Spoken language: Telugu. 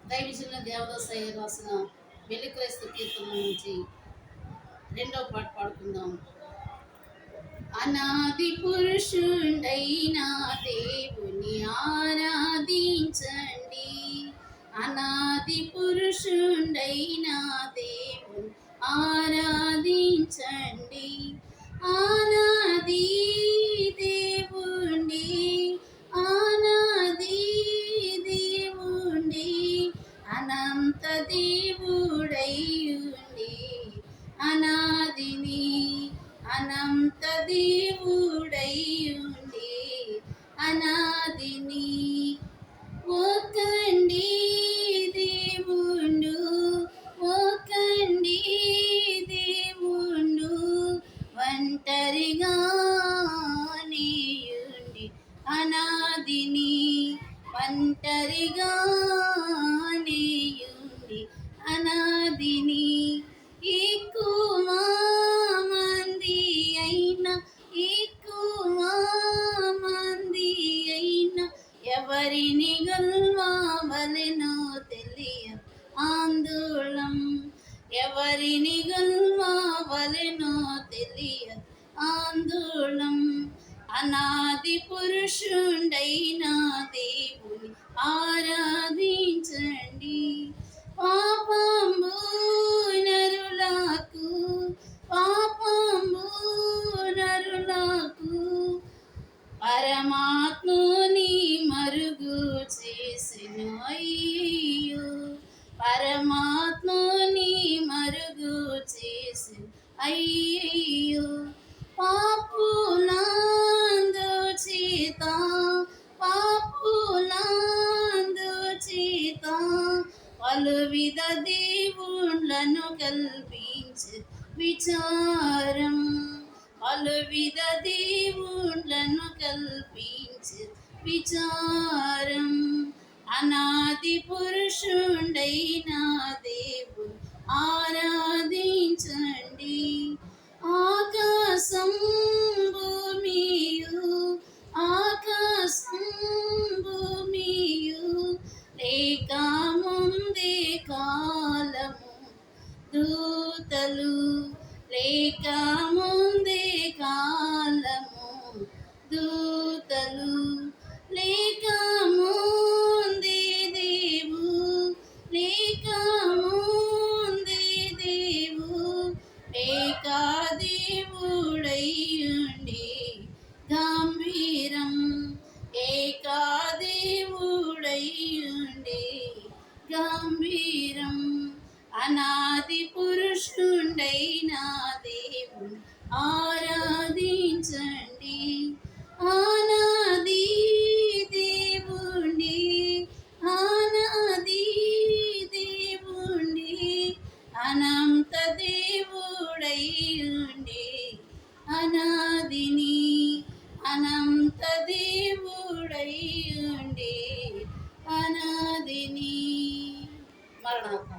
దైవజనుల దేవదాసయ్య రాసిన వెలిక్రైస్తవ కీర్తన నుంచి రెండో పాట పాడుకుందాం. అనాది పురుషుండైన దేవుని ఆరాధించండి, అనాది పురుషుండైన దేవుని ఆరాధించండి. ఆనాది దేవుండి, ఆనాది దేవుండి, అనంత దేవుడైయుండి, అనాదిని అనంత దేవుడైయుండి, అనాదిని ఒకండి దేవుండు, ఒకండి దేవుండు, ఒంటరిగా నీయుండి, అనాదిని ఒంటరిగా నీయుండి, అనాదిని. ఎక్కువ మంది అయినా, ఎక్కువ మంది అయినా, ఎవరిని గెలవవలెనో తెలియ ఆందోళం, ఎవరిని గెలవవలెనో తెలియ ఆందోళం. అనాది పురుషుండైన దేవుని ఆరాధించండి. పాపంబు నరులకు, పాపంబు నరులకు పరమాత్ముని మరుగు చేసెను అయ్యో, పరమాత్ముని మరుగు చేసెను అయ్యో. పాపులందు చేత, పాపులందు చేత పలువిధ దేవుళ్ళను కల్పించే విచారం, పలువిధ దేవుళ్ళను కల్పించే విచారం. అనాది పురుషుండైన దేవుని ఆరాధించండి. ఆకాశం భూమియు, ఆకాశం భూమియు లేక ముందే కాలము, దూతలు లేక ముందే కాలము, దూతలు లేక ముందే దేవు, లేక ముందే దేవు, లేక దేవుడైయుండి గంభీరం, ఏకా దేవుడైయుండి గంభీరం. అనాది పురుషుండైన దేవుని ఆరాధించండి. ఆనాది దేవుండి, ఆనాది దేవుండి, అనంత దేవుడైయుండి, అనాదిని అనంత దేవుడైయుండి, అనాదిని. మరణాత.